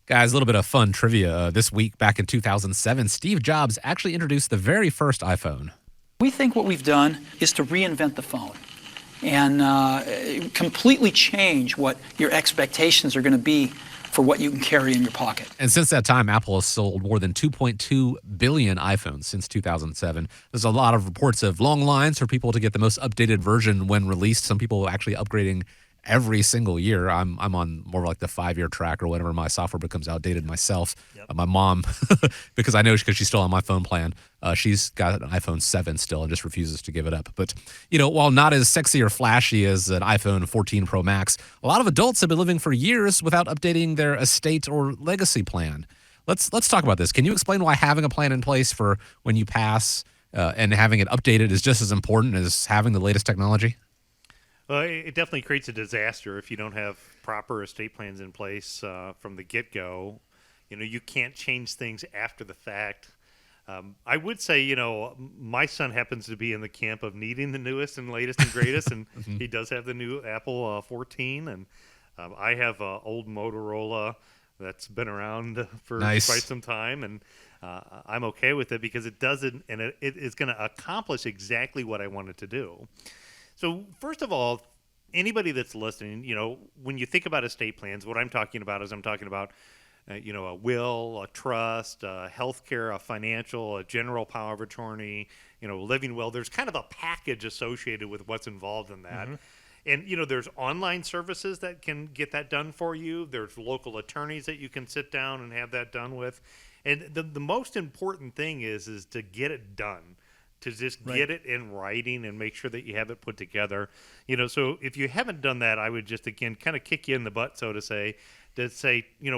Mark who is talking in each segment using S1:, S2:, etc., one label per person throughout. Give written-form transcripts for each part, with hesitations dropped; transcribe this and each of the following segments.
S1: Guys, a little bit of fun trivia. This week, back in 2007, Steve Jobs actually introduced the very first iPhone.
S2: We think what we've done is to reinvent the phone and completely change what your expectations are going to be for what you can carry in your pocket.
S1: And since that time, Apple has sold more than 2.2 billion iPhones since 2007. There's a lot of reports of long lines for people to get the most updated version when released. Some people actually upgrading every single year. I'm on more like the 5-year track or whenever my software becomes outdated myself.
S3: Yep.
S1: My mom, because I know because she's still on my phone plan, she's got an iPhone 7 still and just refuses to give it up. But, while not as sexy or flashy as an iPhone 14 Pro Max, a lot of adults have been living for years without updating their estate or legacy plan. Let's talk about this. Can you explain why having a plan in place for when you pass and having it updated is just as important as having the latest technology?
S3: Well, it definitely creates a disaster if you don't have proper estate plans in place from the get-go. You can't change things after the fact. I would say, my son happens to be in the camp of needing the newest and latest and greatest, and he does have the new Apple 14, and I have an old Motorola that's been around for
S1: Nice.
S3: quite some time, and I'm okay with it because it doesn't, and it is going to accomplish exactly what I want it to do. So first of all, anybody that's listening, when you think about estate plans, what I'm talking about is a will, a trust, a healthcare, a financial, a general power of attorney, living will. There's kind of a package associated with what's involved in that. And, there's online services that can get that done for you. There's local attorneys that you can sit down and have that done with. And the most important thing is to get it done. To just get it in writing and make sure that you have it put together. So if you haven't done that, I would just, again, kind of kick you in the butt, so to say,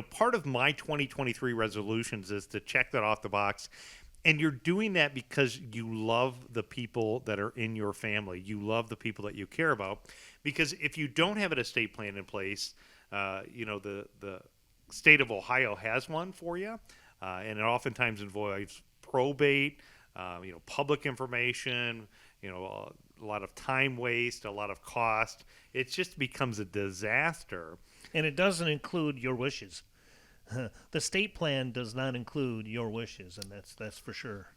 S3: part of my 2023 resolutions is to check that off the box. And you're doing that because you love the people that are in your family. You love the people that you care about. Because if you don't have an estate plan in place, the state of Ohio has one for you. And it oftentimes involves probate, public information, a lot of time waste, a lot of cost. It just becomes a disaster.
S4: And it doesn't include your wishes. The state plan does not include your wishes, and that's for sure.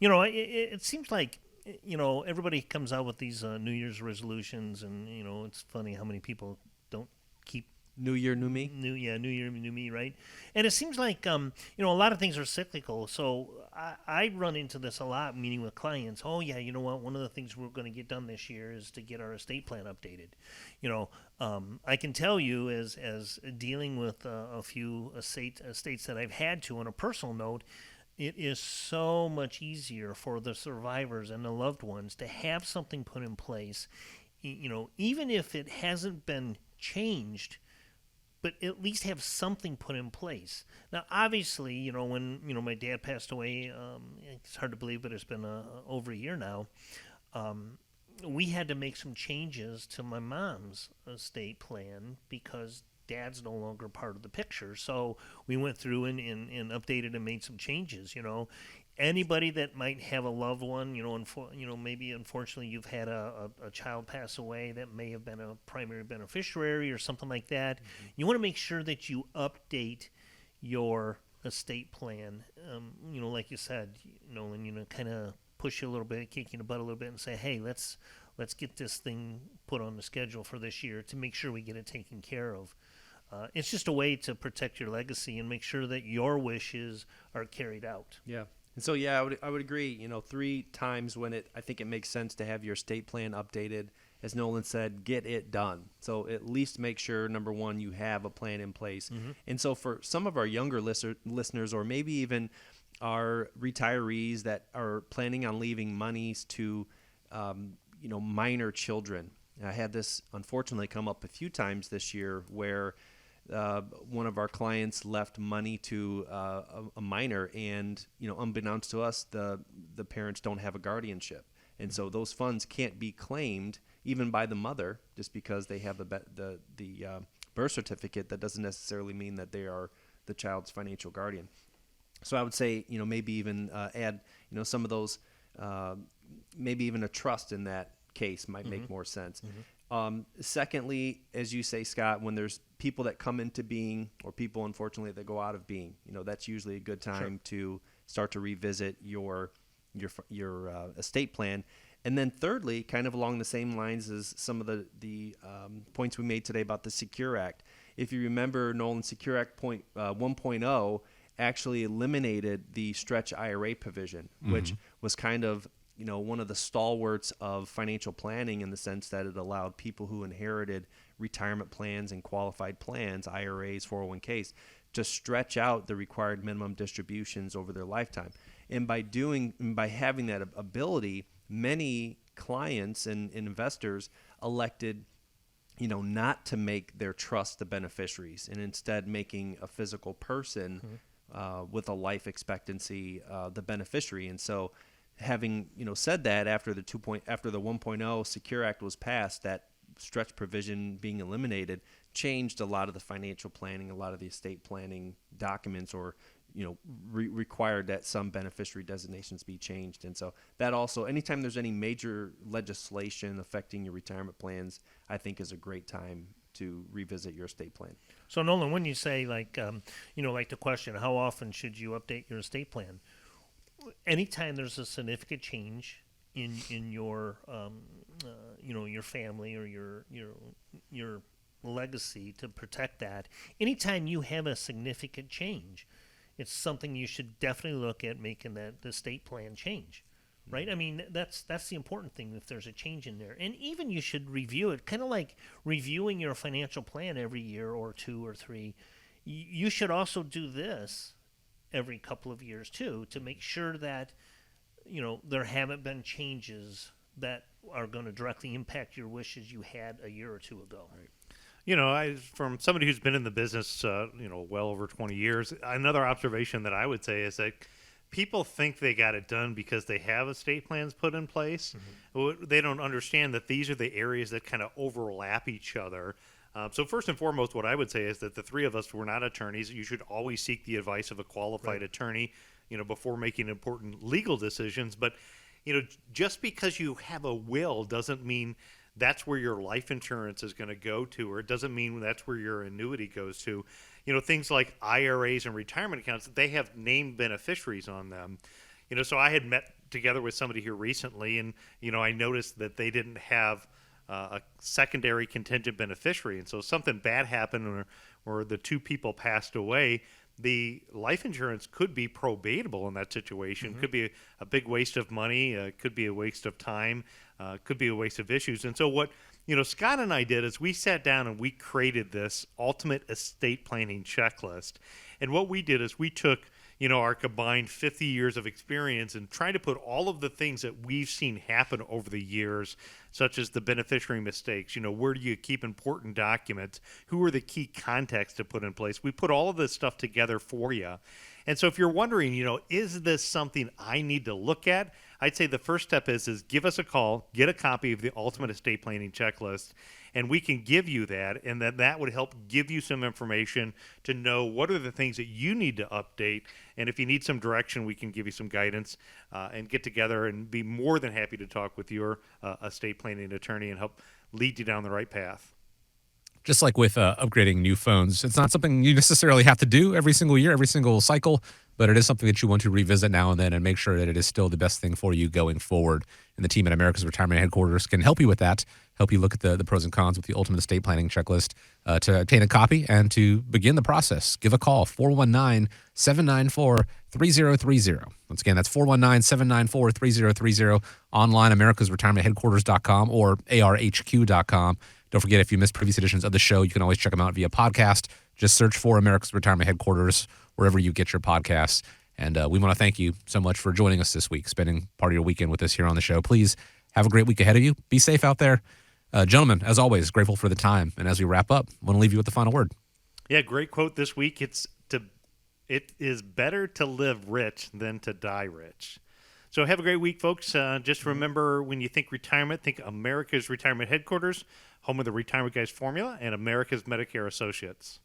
S4: It seems like everybody comes out with these New Year's resolutions, and it's funny how many people don't keep
S5: New Year, New Me?
S4: New Year, New Me, right? And it seems like a lot of things are cyclical. So I run into this a lot, meeting with clients. Oh yeah, you know what? One of the things we're going to get done this year is to get our estate plan updated. I can tell you as dealing with a few estates that I've had to on a personal note, it is so much easier for the survivors and the loved ones to have something put in place. Even if it hasn't been changed, but at least have something put in place. Now, obviously, when my dad passed away, it's hard to believe, but it's been over a year now. We had to make some changes to my mom's estate plan because Dad's no longer part of the picture. So we went through and updated and made some changes. Anybody that might have a loved one, maybe unfortunately you've had a child pass away that may have been a primary beneficiary or something like that. Mm-hmm. You want to make sure that you update your estate plan. Like you said, and kind of push you a little bit, kick you in the butt a little bit, and say, hey, let's get this thing put on the schedule for this year to make sure we get it taken care of. It's just a way to protect your legacy and make sure that your wishes are carried out.
S5: Yeah. And so, I would agree. 3 times when I think it makes sense to have your estate plan updated. As Nolan said, get it done. So at least make sure, number one, you have a plan in place. Mm-hmm. And so for some of our younger listeners, or maybe even our retirees that are planning on leaving monies to, minor children. I had this unfortunately come up a few times this year where one of our clients left money to a minor, and unbeknownst to us, the parents don't have a guardianship, and so those funds can't be claimed even by the mother just because they have the birth certificate. That doesn't necessarily mean that they are the child's financial guardian. So I would say maybe even add some of those, maybe even a trust in that case might make more sense. Mm-hmm. Secondly, as you say, Scott, when there's people that come into being or people, unfortunately, that go out of being. That's usually a good time to start to revisit your estate plan. And then thirdly, kind of along the same lines as some of the points we made today about the Secure Act. If you remember, Nolan, Secure Act 1.0 actually eliminated the stretch IRA provision, which was kind of one of the stalwarts of financial planning in the sense that it allowed people who inherited retirement plans and qualified plans, IRAs, 401ks, to stretch out the required minimum distributions over their lifetime. And by having that ability, many clients and investors elected not to make their trust the beneficiaries and instead making a physical person with a life expectancy the beneficiary. And so having said that, after the 1.0 Secure Act was passed, that stretch provision being eliminated changed a lot of the financial planning, a lot of the estate planning documents, or required that some beneficiary designations be changed. And so that also, anytime there's any major legislation affecting your retirement plans, I think is a great time to revisit your estate plan.
S4: So Nolan, when you say like the question, how often should you update your estate plan? Anytime there's a significant change in your your family or your legacy, to protect that, anytime you have a significant change, it's something you should definitely look at making the estate plan change, right? I mean, that's the important thing. If there's a change in there, and even you should review it, kind of like reviewing your financial plan every year or 2 or 3. You should also do this every couple of years too, to make sure that there haven't been changes that are going to directly impact your wishes you had a year or 2 ago. Right.
S3: From somebody who's been in the business, well over 20 years, another observation that I would say is that people think they got it done because they have estate plans put in place. They don't understand that these are the areas that kind of overlap each other. So first and foremost, what I would say is that the three of us were not attorneys. You should always seek the advice of a qualified attorney, before making important legal decisions. But, just because you have a will doesn't mean that's where your life insurance is going to go to, or it doesn't mean that's where your annuity goes to. Things like IRAs and retirement accounts, they have named beneficiaries on them. So I had met together with somebody here recently, and, I noticed that they didn't have a secondary contingent beneficiary. And so something bad happened or the two people passed away, the life insurance could be probatable in that situation. Could be a big waste of money, could be a waste of time, could be a waste of issues. And so what Scott and I did is we sat down and we created this ultimate estate planning checklist. And what we did is we took our combined 50 years of experience and tried to put all of the things that we've seen happen over the years, such as the beneficiary mistakes. Where do you keep important documents? Who are the key contacts to put in place? We put all of this stuff together for you. And so if you're wondering, is this something I need to look at? I'd say the first step is give us a call, get a copy of the Ultimate Estate Planning Checklist, and we can give you that, and that would help give you some information to know what are the things that you need to update. And if you need some direction, we can give you some guidance and get together and be more than happy to talk with your estate planning attorney and help lead you down the right path.
S1: Just like with upgrading new phones, it's not something you necessarily have to do every single year, every single cycle, but it is something that you want to revisit now and then and make sure that it is still the best thing for you going forward. And the team at America's Retirement Headquarters can help you with that, help you look at the pros and cons with the Ultimate Estate Planning Checklist to obtain a copy and to begin the process. Give a call, 419-794-3030. Once again, that's 419-794-3030. Online, americasretirementheadquarters.com or arhq.com. Don't forget, if you missed previous editions of the show, you can always check them out via podcast. Just search for America's Retirement Headquarters wherever you get your podcasts. And we want to thank you so much for joining us this week, spending part of your weekend with us here on the show. Please have a great week ahead of you. Be safe out there. Gentlemen, as always, grateful for the time. And as we wrap up, I want to leave you with the final word.
S3: Yeah, great quote this week. It is better to live rich than to die rich. So have a great week, folks. Just remember, when you think retirement, think America's Retirement Headquarters, home of the Retirement Guys formula, and America's Medicare Associates.